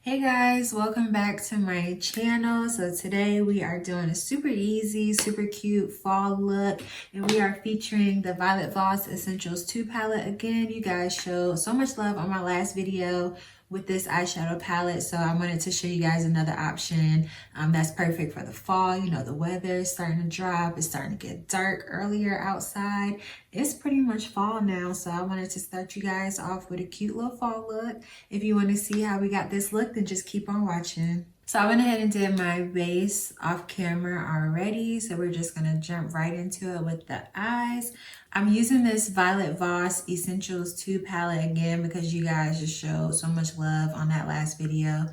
Hey guys, welcome back to my channel. So today we are doing a super easy, super cute fall look, and we are featuring the Violet Voss Essentials 2 palette again. You guys showed so much love on my last video with this eyeshadow palette, so I wanted to show you guys another option that's perfect for the fall. You know, the weather is starting to drop, it's starting to get dark earlier outside. It's pretty much fall now, so I wanted to start you guys off with a cute little fall look. If you want to see how we got this look, then just keep on watching. So I went ahead and did my base off camera already, so we're just going to jump right into it with the eyes. I'm using this Violet Voss Essentials 2 palette again because you guys just showed so much love on that last video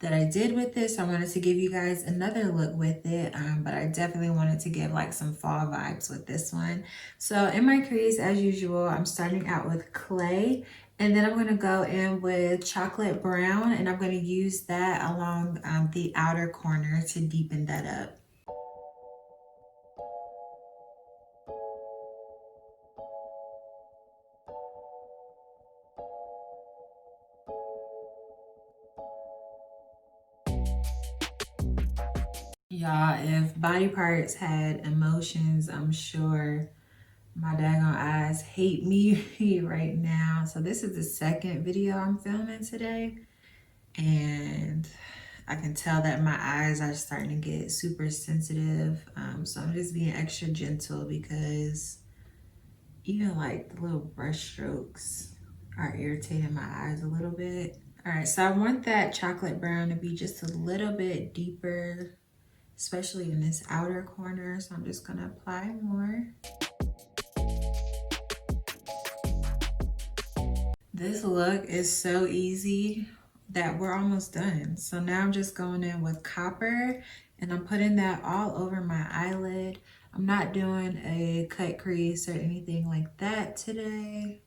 that I did with this. I wanted to give you guys another look with it, but I definitely wanted to give like some fall vibes with this one. So in my crease, as usual, I'm starting out with clay, and then I'm going to go in with chocolate brown, and I'm going to use that along the outer corner to deepen that up. Y'all, if body parts had emotions, I'm sure my daggone eyes hate me right now. So this is the second video I'm filming today, and I can tell that my eyes are starting to get super sensitive. So I'm just being extra gentle because even like the little brush strokes are irritating my eyes a little bit. All right, so I want that chocolate brown to be just a little bit deeper, especially in this outer corner. So I'm just gonna apply more. This look is so easy that we're almost done. So now I'm just going in with copper, and I'm putting that all over my eyelid. I'm not doing a cut crease or anything like that today.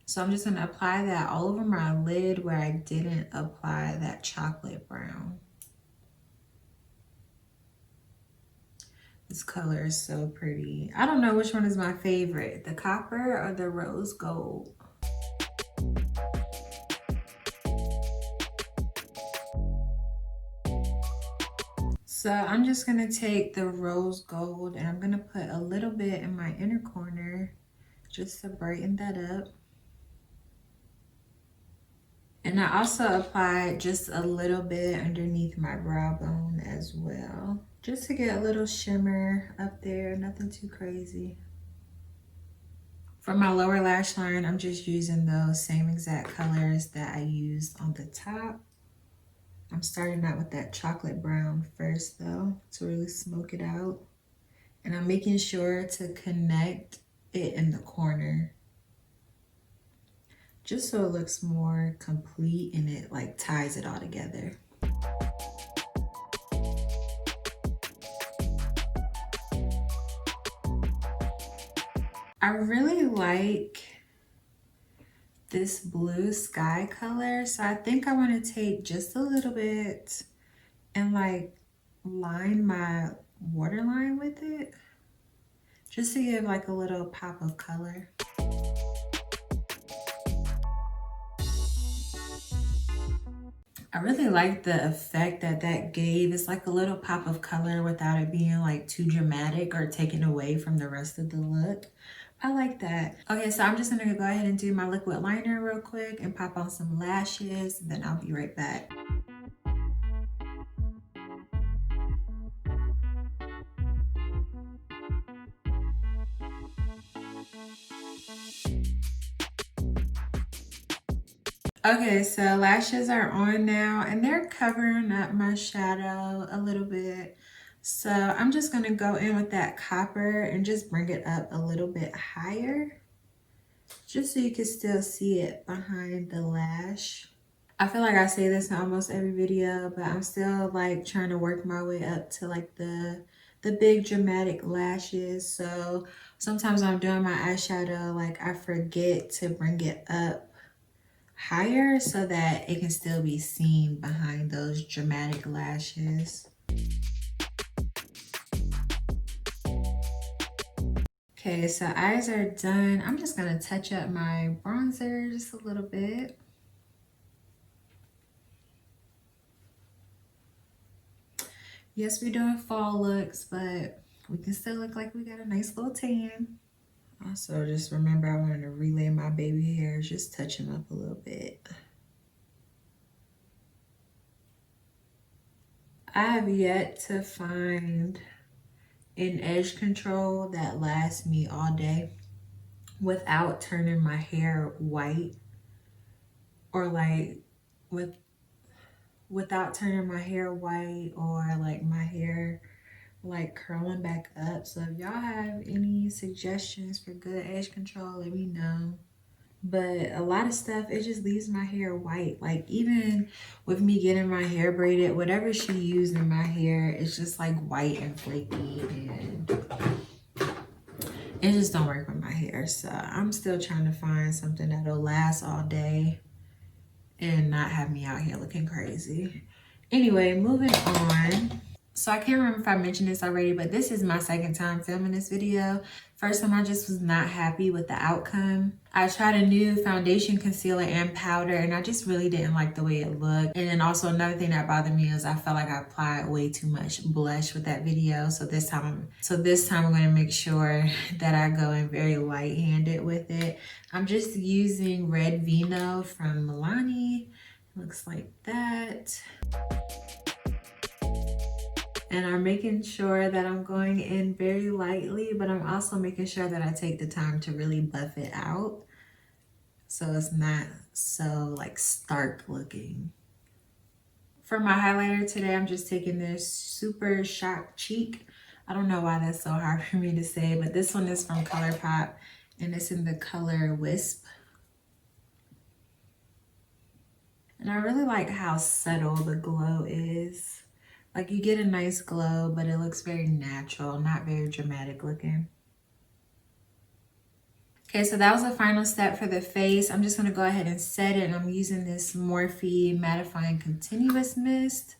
So I'm just gonna apply that all over my lid where I didn't apply that chocolate brown. This color is so pretty. I don't know which one is my favorite, the copper or the rose gold. So I'm just gonna take the rose gold and I'm gonna put a little bit in my inner corner just to brighten that up. And I also applied just a little bit underneath my brow bone as well, just to get a little shimmer up there, nothing too crazy. For my lower lash line, I'm just using those same exact colors that I used on the top. I'm starting out with that chocolate brown first though, to really smoke it out. And I'm making sure to connect it in the corner, just so it looks more complete and it like ties it all together. I really like this blue sky color, so I think I want to take just a little bit and like line my waterline with it, just to give like a little pop of color. I really like the effect that that gave. It's like a little pop of color without it being like too dramatic or taken away from the rest of the look. I like that. Okay, so I'm just gonna go ahead and do my liquid liner real quick and pop on some lashes, and then I'll be right back. Okay, so lashes are on now and they're covering up my shadow a little bit. So I'm just gonna go in with that copper and just bring it up a little bit higher, just so you can still see it behind the lash. I feel like I say this in almost every video, but I'm still like trying to work my way up to like the big dramatic lashes. So sometimes when I'm doing my eyeshadow, like I forget to bring it up higher so that it can still be seen behind those dramatic lashes. Okay, so eyes are done. I'm just gonna touch up my bronzer just a little bit. Yes, we're doing fall looks, but we can still look like we got a nice little tan. Also, just remember I wanted to relay my baby hairs, just touch them up a little bit. I have yet to find an edge control that lasts me all day without turning my hair white, or like without turning my hair white, or like my hair like curling back up. So if y'all have any suggestions for good edge control, let me know. But a lot of stuff, it just leaves my hair white. Like even with me getting my hair braided, whatever she used in my hair, it's just like white and flaky, and it just don't work with my hair. So I'm still trying to find something that'll last all day and not have me out here looking crazy. Anyway, moving on. So I can't remember if I mentioned this already, but this is my second time filming this video. First time I just was not happy with the outcome. I tried a new foundation, concealer, and powder, and I just really didn't like the way it looked. And then also another thing that bothered me is I felt like I applied way too much blush with that video. So this time I'm going to make sure that I go in very light-handed with it. I'm just using Red Vino from Milani. Looks like that. And I'm making sure that I'm going in very lightly, but I'm also making sure that I take the time to really buff it out, so it's not so like stark looking. For my highlighter today, I'm just taking this Super Shock Cheek. I don't know why that's so hard for me to say, but this one is from ColourPop, and it's in the color Wisp. And I really like how subtle the glow is. Like you get a nice glow, but it looks very natural, not very dramatic looking. Okay, so that was the final step for the face. I'm just gonna go ahead and set it, and I'm using this Morphe Mattifying Continuous Mist.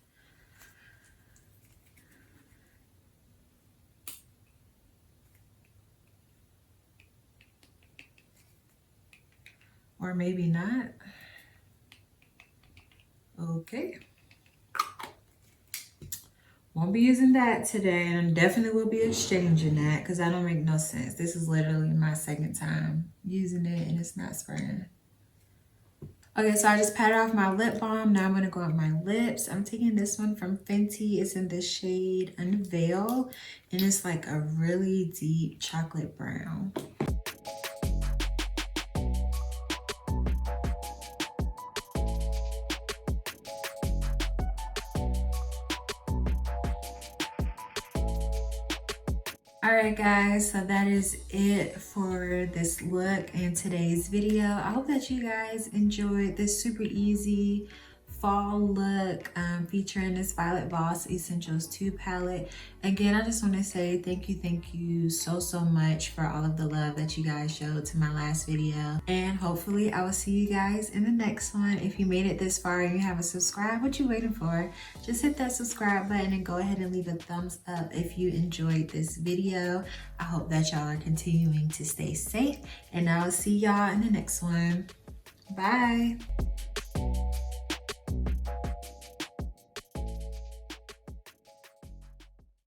Or maybe not. Okay. Won't be using that today, and definitely will be exchanging that because that don't make no sense. This is literally my second time using it, and it's not spraying. Okay, so I just patted off my lip balm. Now I'm going to go on my lips. I'm taking this one from Fenty. It's in the shade Unveil, and it's like a really deep chocolate brown. Alright guys, so that is it for this look and today's video. I hope that you guys enjoyed this super easy fall look featuring this Violet Voss Essentials 2 palette. Again, I just want to say thank you so much for all of the love that you guys showed to my last video, and hopefully I will see you guys in the next one. If you made it this far and you haven't subscribed, what you waiting for? Just hit that subscribe button and go ahead and leave a thumbs up if you enjoyed this video. I hope that y'all are continuing to stay safe, and I will see y'all in the next one. Bye.